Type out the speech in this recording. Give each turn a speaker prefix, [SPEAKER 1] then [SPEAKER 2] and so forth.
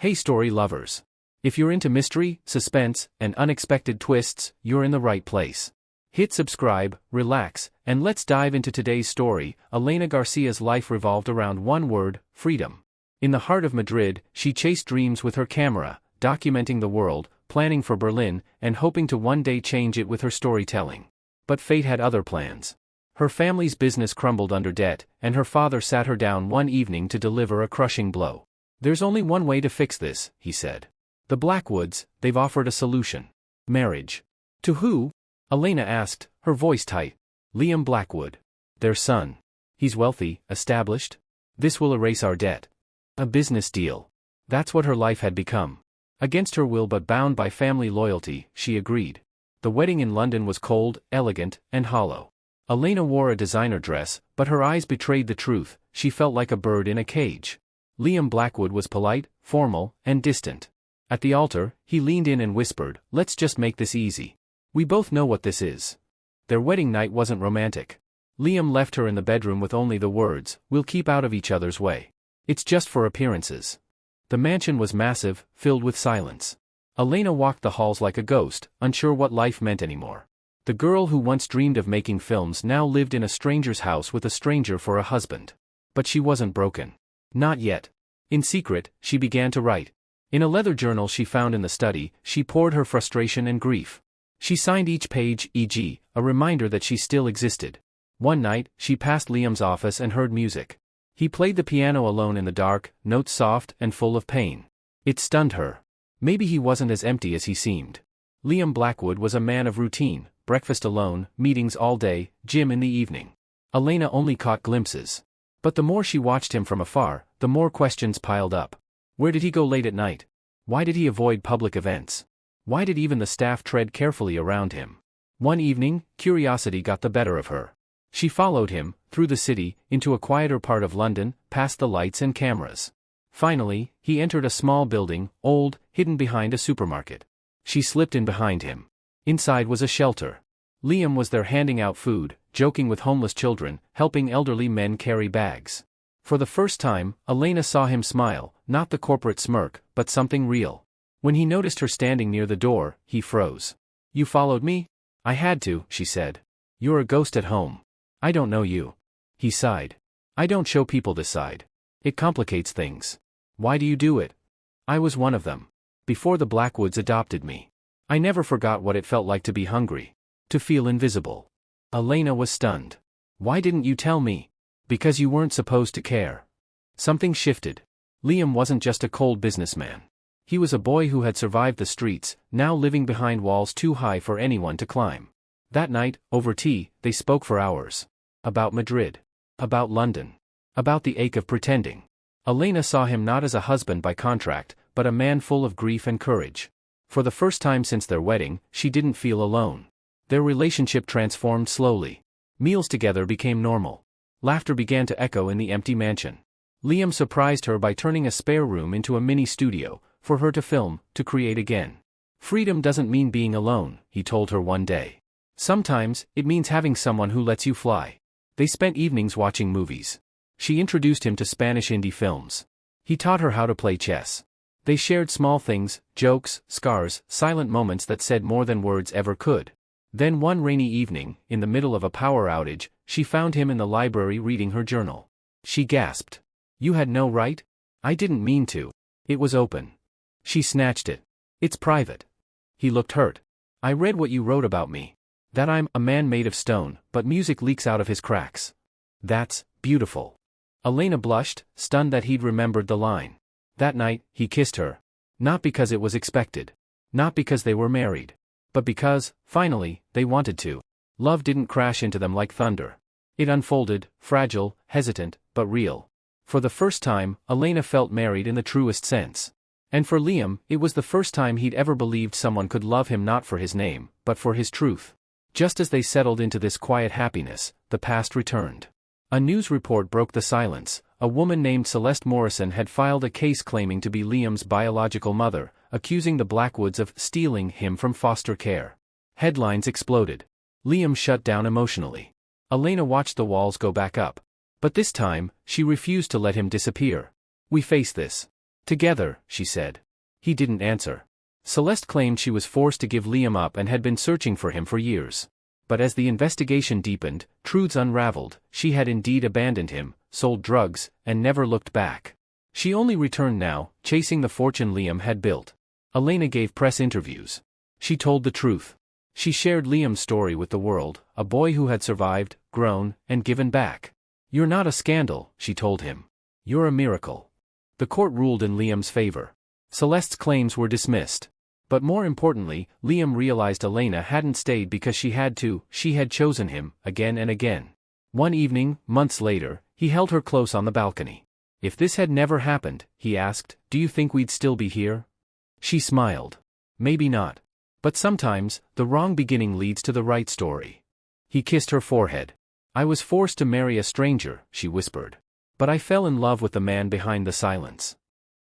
[SPEAKER 1] Hey story lovers. If you're into mystery, suspense, and unexpected twists, you're in the right place. Hit subscribe, relax, and let's dive into today's story. Elena Garcia's life revolved around one word: freedom. In the heart of Madrid, she chased dreams with her camera, documenting the world, planning for Berlin, and hoping to one day change it with her storytelling. But fate had other plans. Her family's business crumbled under debt, and her father sat her down one evening to deliver a crushing blow. "There's only one way to fix this," he said. "The Blackwoods, they've offered a solution. Marriage." "To who?" Elena asked, her voice tight. "Liam Blackwood. Their son. He's wealthy, established. This will erase our debt." A business deal. That's what her life had become. Against her will but bound by family loyalty, she agreed. The wedding in London was cold, elegant, and hollow. Elena wore a designer dress, but her eyes betrayed the truth. She felt like a bird in a cage. Liam Blackwood was polite, formal, and distant. At the altar, he leaned in and whispered, "Let's just make this easy. We both know what this is." Their wedding night wasn't romantic. Liam left her in the bedroom with only the words, "We'll keep out of each other's way. It's just for appearances." The mansion was massive, filled with silence. Elena walked the halls like a ghost, unsure what life meant anymore. The girl who once dreamed of making films now lived in a stranger's house with a stranger for a husband. But she wasn't broken. Not yet. In secret, she began to write. In a leather journal she found in the study, she poured her frustration and grief. She signed each page, e.g., a reminder that she still existed. One night, she passed Liam's office and heard music. He played the piano alone in the dark, notes soft and full of pain. It stunned her. Maybe he wasn't as empty as he seemed. Liam Blackwood was a man of routine, breakfast alone, meetings all day, gym in the evening. Elena only caught glimpses. But the more she watched him from afar, the more questions piled up. Where did he go late at night? Why did he avoid public events? Why did even the staff tread carefully around him? One evening, curiosity got the better of her. She followed him, through the city, into a quieter part of London, past the lights and cameras. Finally, he entered a small building, old, hidden behind a supermarket. She slipped in behind him. Inside was a shelter. Liam was there handing out food, joking with homeless children, helping elderly men carry bags. For the first time, Elena saw him smile, not the corporate smirk, but something real. When he noticed her standing near the door, he froze. "You followed me?" "I had to," she said. "You're a ghost at home. I don't know you." He sighed. "I don't show people this side. It complicates things." "Why do you do it?" "I was one of them. Before the Blackwoods adopted me. I never forgot what it felt like to be hungry. To feel invisible." Elena was stunned. "Why didn't you tell me?" "Because you weren't supposed to care." Something shifted. Liam wasn't just a cold businessman. He was a boy who had survived the streets, now living behind walls too high for anyone to climb. That night, over tea, they spoke for hours. About Madrid. About London. About the ache of pretending. Elena saw him not as a husband by contract, but a man full of grief and courage. For the first time since their wedding, she didn't feel alone. Their relationship transformed slowly. Meals together became normal. Laughter began to echo in the empty mansion. Liam surprised her by turning a spare room into a mini studio, for her to film, to create again. "Freedom doesn't mean being alone," he told her one day. "Sometimes, it means having someone who lets you fly." They spent evenings watching movies. She introduced him to Spanish indie films. He taught her how to play chess. They shared small things, jokes, scars, silent moments that said more than words ever could. Then one rainy evening, in the middle of a power outage, she found him in the library reading her journal. She gasped. "You had no right?" "I didn't mean to. It was open." She snatched it. "It's private." He looked hurt. "I read what you wrote about me. That I'm a man made of stone, but music leaks out of his cracks." "That's beautiful." Elena blushed, stunned that he'd remembered the line. That night, he kissed her. Not because it was expected. Not because they were married. But because, finally, they wanted to. Love didn't crash into them like thunder. It unfolded, fragile, hesitant, but real. For the first time, Elena felt married in the truest sense. And for Liam, it was the first time he'd ever believed someone could love him not for his name, but for his truth. Just as they settled into this quiet happiness, the past returned. A news report broke the silence. A woman named Celeste Morrison had filed a case claiming to be Liam's biological mother, accusing the Blackwoods of stealing him from foster care. Headlines exploded. Liam shut down emotionally. Elena watched the walls go back up. But this time, she refused to let him disappear. "We face this. Together, she said. He didn't answer. Celeste claimed she was forced to give Liam up and had been searching for him for years. But as the investigation deepened, truths unraveled. She had indeed abandoned him, sold drugs, and never looked back. She only returned now, chasing the fortune Liam had built. Elena gave press interviews. She told the truth. She shared Liam's story with the world, a boy who had survived, grown, and given back. "You're not a scandal," she told him. "You're a miracle." The court ruled in Liam's favor. Celeste's claims were dismissed. But more importantly, Liam realized Elena hadn't stayed because she had to, she had chosen him, again and again. One evening, months later, he held her close on the balcony. "If this had never happened," he asked, "do you think we'd still be here?" She smiled. "Maybe not. But sometimes, the wrong beginning leads to the right story." He kissed her forehead. "I was forced to marry a stranger," she whispered. "But I fell in love with the man behind the silence.